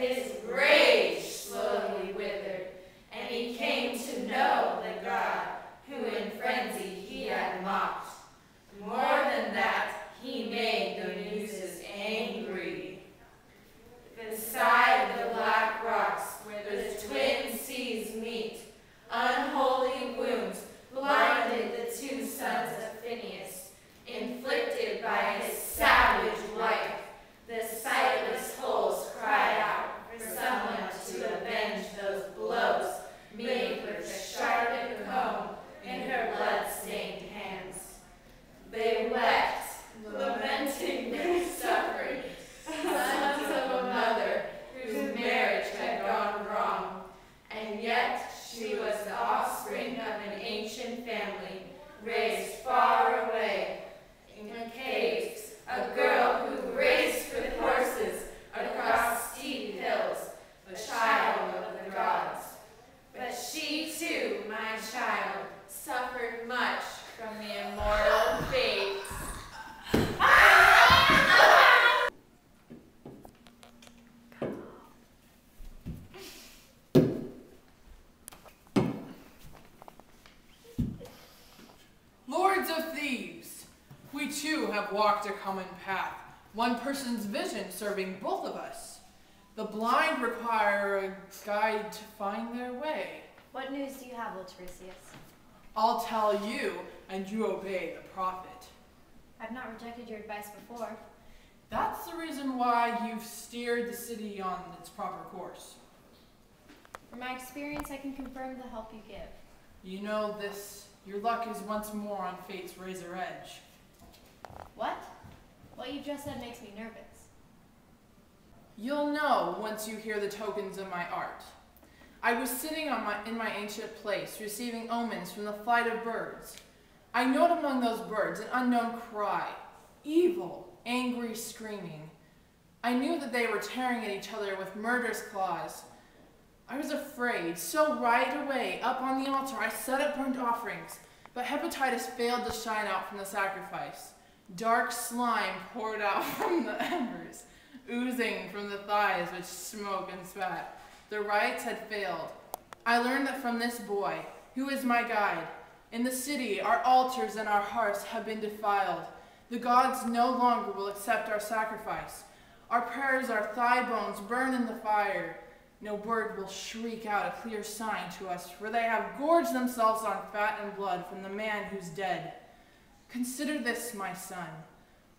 his rage slowly withered, and he came to know the God who in frenzy he had mocked. More than that, he made the muses angry. Beside the black rocks where the twin seas meet, unholy wounds blinded the two sons of Phineus, inflicted by his savage wife. The sightless holes cried out for someone to avenge those blows made with the sharpened comb in her blood-stained hands. They wept, lamenting their suffering, sons of a mother whose marriage had gone wrong, and yet she was the offspring of an ancient family, raised far away in caves, a girl who raced with horses across steep hills, a child of the gods. But she too, my child, suffered much from the immortal fates. Lords of thieves, we too have walked a common path, one person's vision serving both of us. The blind require a guide to find their way. What news do you have, old Tiresias? I'll tell you, and you obey the prophet. I've not rejected your advice before. That's the reason why you've steered the city on its proper course. From my experience, I can confirm the help you give. You know this, your luck is once more on fate's razor edge. What? What you just said makes me nervous. You'll know once you hear the tokens of my art. I was sitting in my ancient place, receiving omens from the flight of birds. I note among those birds an unknown cry, evil, angry screaming. I knew that they were tearing at each other with murderous claws. I was afraid, so right away, up on the altar, I set up burnt offerings, but hepatitis failed to shine out from the sacrifice. Dark slime poured out from the embers, oozing from the thighs which smoke and spat. The rites had failed. I learned that from this boy, who is my guide. In the city, our altars and our hearths have been defiled. The gods no longer will accept our sacrifice. Our prayers, our thigh bones burn in the fire. No bird will shriek out a clear sign to us, for they have gorged themselves on fat and blood from the man who's dead. Consider this, my son.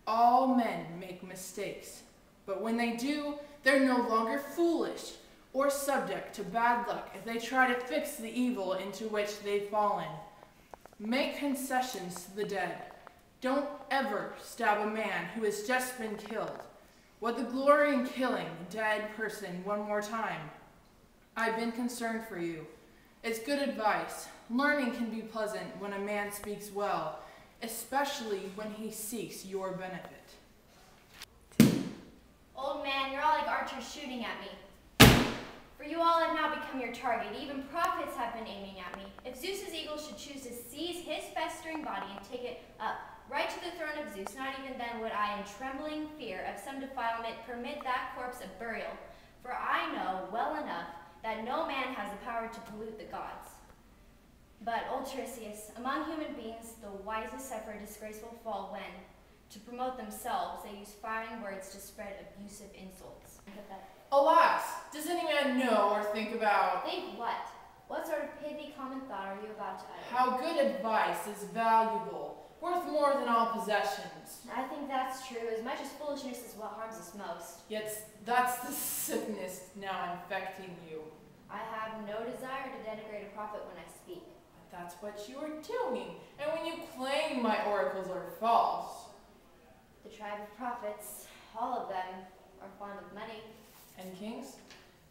All men make mistakes, but when they do, they're no longer foolish or subject to bad luck if they try to fix the evil into which they've fallen. Make concessions to the dead. Don't ever stab a man who has just been killed. What the glory in killing a dead person one more time? I've been concerned for you. It's good advice. Learning can be pleasant when a man speaks well, especially when he seeks your benefit. Old man, you're all like archers shooting at me. For you all have now become your target. Even prophets have been aiming at me. If Zeus's eagle should choose to seize his festering body and take it up right to the throne of Zeus, not even then would I, in trembling fear of some defilement, permit that corpse a burial. For I know well enough that no man has the power to pollute the gods. But, old Tiresias, among human beings, the wisest suffer a disgraceful fall when, to promote themselves, they use firing words to spread abusive insults. Alas, does any man know or think about... Think what? What sort of pithy common thought are you about to utter? How good advice is valuable, worth more than all possessions. I think that's true, as much as foolishness is what harms us most. Yet that's the sickness now infecting you. I have no desire to denigrate a prophet when I speak. But that's what you are doing, and when you claim my oracles are false. The tribe of prophets, all of them, are fond of money. And kings?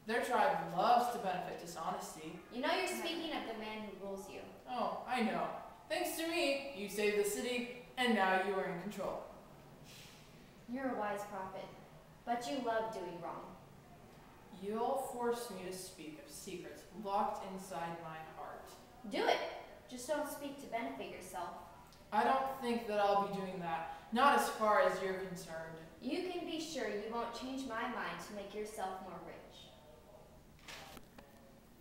Their tribe loves to benefit dishonesty. You know you're speaking of the man who rules you. Oh, I know. Thanks to me, you saved the city, and now you are in control. You're a wise prophet, but you love doing wrong. You'll force me to speak of secrets locked inside my heart. Do it. Just don't speak to benefit yourself. I don't think that I'll be doing that, not as far as you're concerned. You can be sure you won't change my mind to make yourself more rich.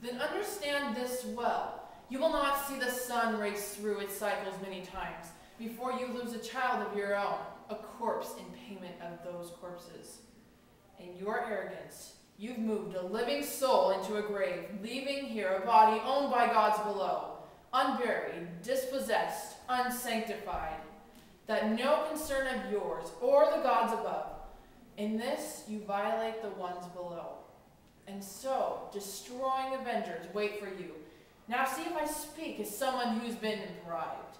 Then understand this well. You will not see the sun race through its cycles many times before you lose a child of your own, a corpse in payment of those corpses. In your arrogance, you've moved a living soul into a grave, leaving here a body owned by gods below, unburied, dispossessed, unsanctified, that no concern of yours or the gods above. In this, you violate the ones below. And so, destroying avengers wait for you. Now see if I speak as someone who's been bribed.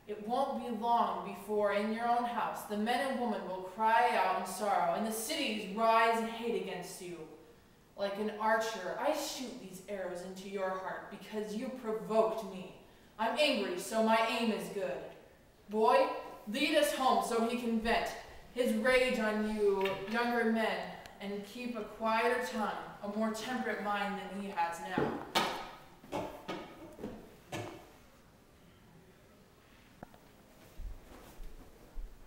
It won't be long before in your own house the men and women will cry out in sorrow, and the cities rise in hate against you. Like an archer, I shoot these arrows into your heart because you provoked me. I'm angry, so my aim is good. Boy, lead us home so he can vent his rage on you younger men and keep a quieter tongue, a more temperate mind than he has now.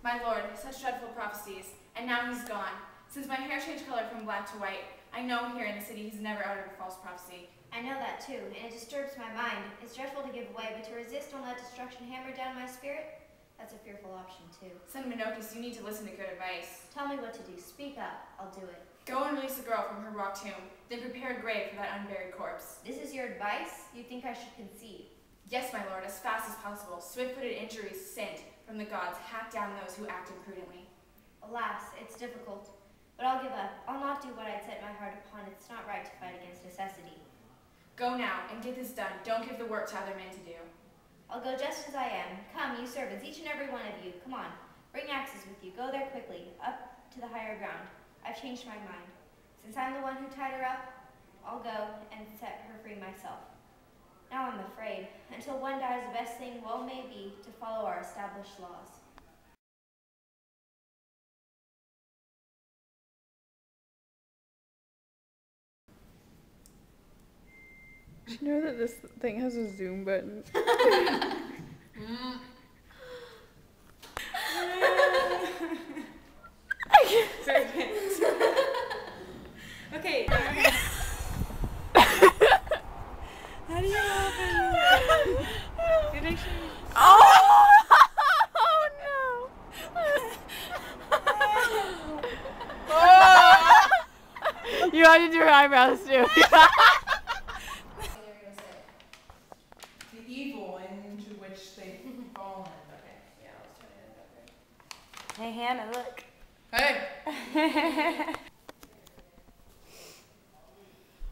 My lord, such dreadful prophecies, and now he's gone. Since my hair changed color from black to white, I know here in the city he's never uttered a false prophecy. I know that too, and it disturbs my mind. It's dreadful to give way, but to resist and let destruction hammer down my spirit, that's a fearful option too. Son Minocus, you need to listen to good advice. Tell me what to do. Speak up. I'll do it. Go and release the girl from her rock tomb, then prepare a grave for that unburied corpse. This is your advice? You think I should concede? Yes, my lord, as fast as possible. Swift-footed injuries sent from the gods hack down those who act imprudently. Alas, it's difficult. But I'll give up. I'll not do what I'd set my heart upon. It's not right to fight against necessity. Go now and get this done. Don't give the work to other men to do. I'll go just as I am. Come, you servants, each and every one of you. Come on. Bring axes with you. Go there quickly, up to the higher ground. I've changed my mind. Since I'm the one who tied her up, I'll go and set her free myself. Now I'm afraid. Until one dies, the best thing well may be to follow our established laws. Did you know that this thing has a zoom button? Okay. How do you open it? Did I show you? Oh no! You had to do her eyebrows too. The evil into which they've fallen. Okay. Yeah, let's try it. Hey Hannah, look. Hey!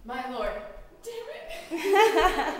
My lord. Damn it.